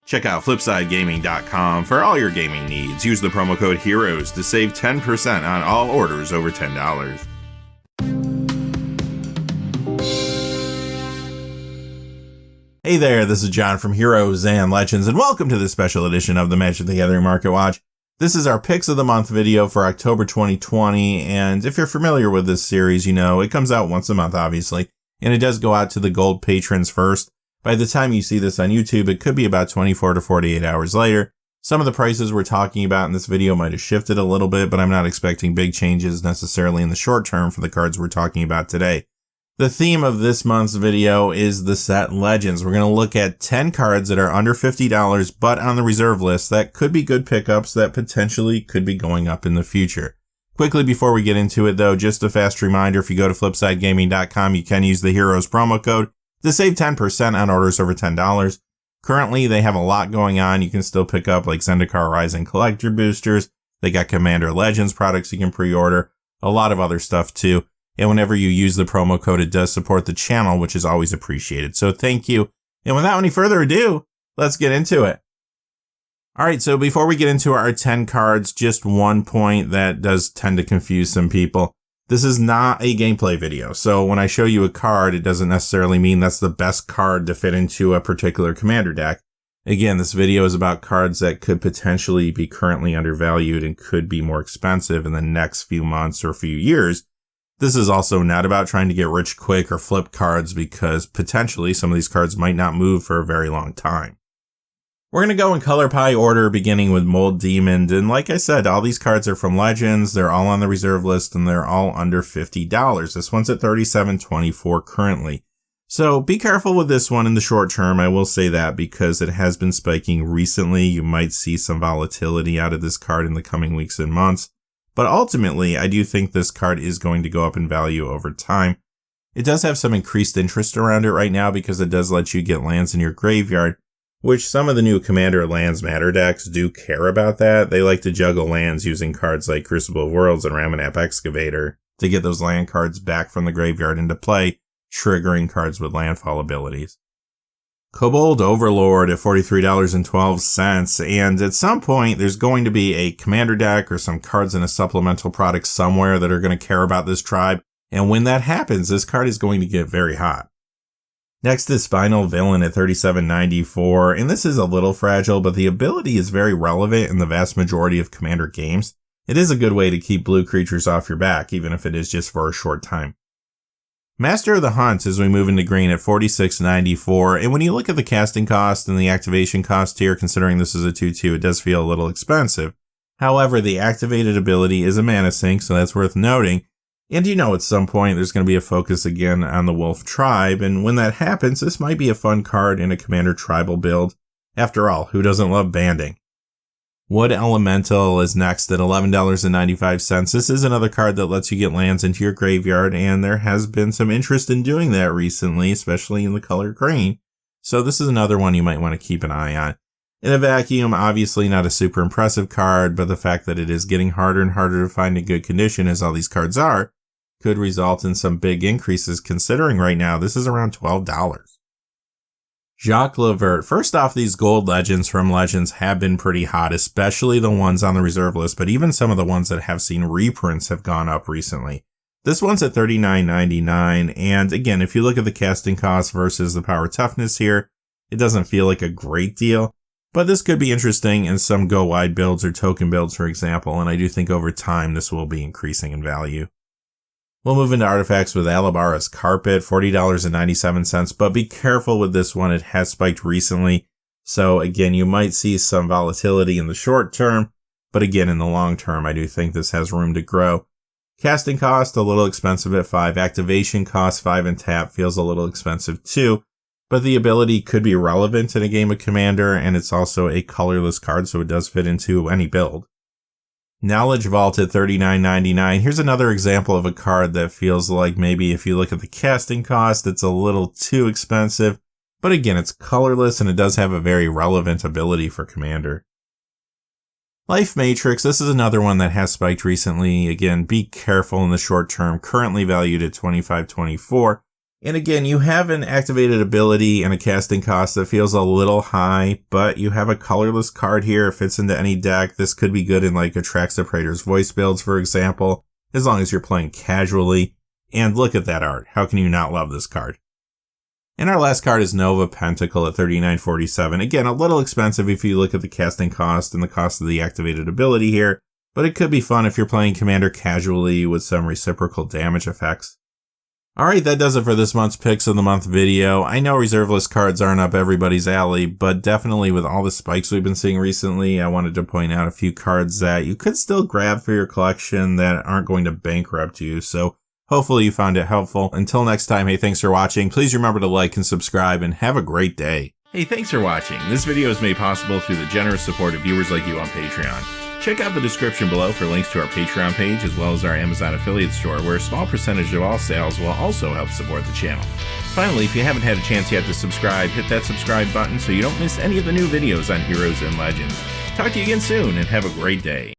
Check out flipsidegaming.com for all your gaming needs. Use the promo code HEROES to save 10% on all orders over $10. Hey there, this is John from Heroes and Legends, and welcome to this special edition of the Magic the Gathering Market Watch. This is our Picks of the Month video for October 2020, and if you're familiar with this series, you know it comes out once a month, obviously, and it does go out to the gold patrons first. By the time you see this on YouTube, it could be about 24 to 48 hours later. Some of the prices we're talking about in this video might have shifted a little bit, but I'm not expecting big changes necessarily in the short term for the cards we're talking about today. The theme of this month's video is the set Legends. We're going to look at 10 cards that are under $50 but on the reserve list that could be good pickups that potentially could be going up in the future. Quickly before we get into it though, just a fast reminder, if you go to flipsidegaming.com, you can use the Heroes promo code to save 10% on orders over $10. Currently, they have a lot going on. You can still pick up like Zendikar Rising Collector Boosters. They got Commander Legends products you can pre-order. A lot of other stuff too. And whenever you use the promo code, it does support the channel, which is always appreciated. So thank you. And without any further ado, let's get into it. All right, so before we get into our 10 cards, just one point that does tend to confuse some people. This is not a gameplay video. So when I show you a card, it doesn't necessarily mean that's the best card to fit into a particular commander deck. Again, this video is about cards that could potentially be currently undervalued and could be more expensive in the next few months or few years. This is also not about trying to get rich quick or flip cards because potentially some of these cards might not move for a very long time. We're going to go in color pie order, beginning with Mold Demon, and like I said, all these cards are from Legends, they're all on the reserve list, and they're all under $50. This one's at $37.24 currently. So be careful with this one in the short term, I will say that, because it has been spiking recently. You might see some volatility out of this card in the coming weeks and months, but ultimately, I do think this card is going to go up in value over time. It does have some increased interest around it right now because it does let you get lands in your graveyard, which some of the new Commander Lands Matter decks do care about that. They like to juggle lands using cards like Crucible of Worlds and Ramunap Excavator to get those land cards back from the graveyard into play, triggering cards with landfall abilities. Kobold Overlord at $43.12, and at some point there's going to be a commander deck or some cards in a supplemental product somewhere that are going to care about this tribe, and when that happens, this card is going to get very hot. Next is Spinal Villain at $37.94, and this is a little fragile, but the ability is very relevant in the vast majority of Commander games. It is a good way to keep blue creatures off your back, even if it is just for a short time. Master of the Hunt as we move into green at $46.94, and when you look at the casting cost and the activation cost here, considering this is a 2/2, it does feel a little expensive. However, the activated ability is a mana sink, so that's worth noting. And you know at some point there's going to be a focus again on the Wolf Tribe, and when that happens, this might be a fun card in a Commander Tribal build. After all, who doesn't love banding? Wood Elemental is next at $11.95. This is another card that lets you get lands into your graveyard, and there has been some interest in doing that recently, especially in the color green. So this is another one you might want to keep an eye on. In a vacuum, obviously not a super impressive card, but the fact that it is getting harder and harder to find in good condition, as all these cards are, could result in some big increases, considering right now this is around $12. Jacques Levert. First off, these gold Legends from Legends have been pretty hot, especially the ones on the reserve list, but even some of the ones that have seen reprints have gone up recently. This one's at $39.99, and again, if you look at the casting cost versus the power toughness here, it doesn't feel like a great deal, but this could be interesting in some go-wide builds or token builds, for example, and I do think over time this will be increasing in value. We'll move into artifacts with Alabara's Carpet, $40.97, but be careful with this one. It has spiked recently. So again, you might see some volatility in the short term, but again, in the long term, I do think this has room to grow. Casting cost, a little expensive at 5. Activation cost, 5 and tap, feels a little expensive too, but the ability could be relevant in a game of Commander, and it's also a colorless card, so it does fit into any build. Knowledge Vault at $39.99. Here's another example of a card that feels like maybe if you look at the casting cost, it's a little too expensive. But again, it's colorless and it does have a very relevant ability for Commander. Life Matrix, this is another one that has spiked recently. Again, be careful in the short term, currently valued at $25.24. And again, you have an activated ability and a casting cost that feels a little high, but you have a colorless card here. It fits into any deck. This could be good in like Atraxa Praetor's Voice builds, for example, as long as you're playing casually. And look at that art. How can you not love this card? And our last card is Nova Pentacle at $39.47. Again, a little expensive if you look at the casting cost and the cost of the activated ability here, but it could be fun if you're playing Commander casually with some reciprocal damage effects. Alright, that does it for this month's Picks of the Month video. I know reserve list cards aren't up everybody's alley, but definitely with all the spikes we've been seeing recently, I wanted to point out a few cards that you could still grab for your collection that aren't going to bankrupt you, so hopefully you found it helpful. Until next time, hey, thanks for watching. Please remember to like and subscribe, and have a great day. Hey, thanks for watching. This video is made possible through the generous support of viewers like you on Patreon. Check out the description below for links to our Patreon page as well as our Amazon affiliate store, where a small percentage of all sales will also help support the channel. Finally, if you haven't had a chance yet to subscribe, hit that subscribe button so you don't miss any of the new videos on Heroes and Legends. Talk to you again soon, and have a great day.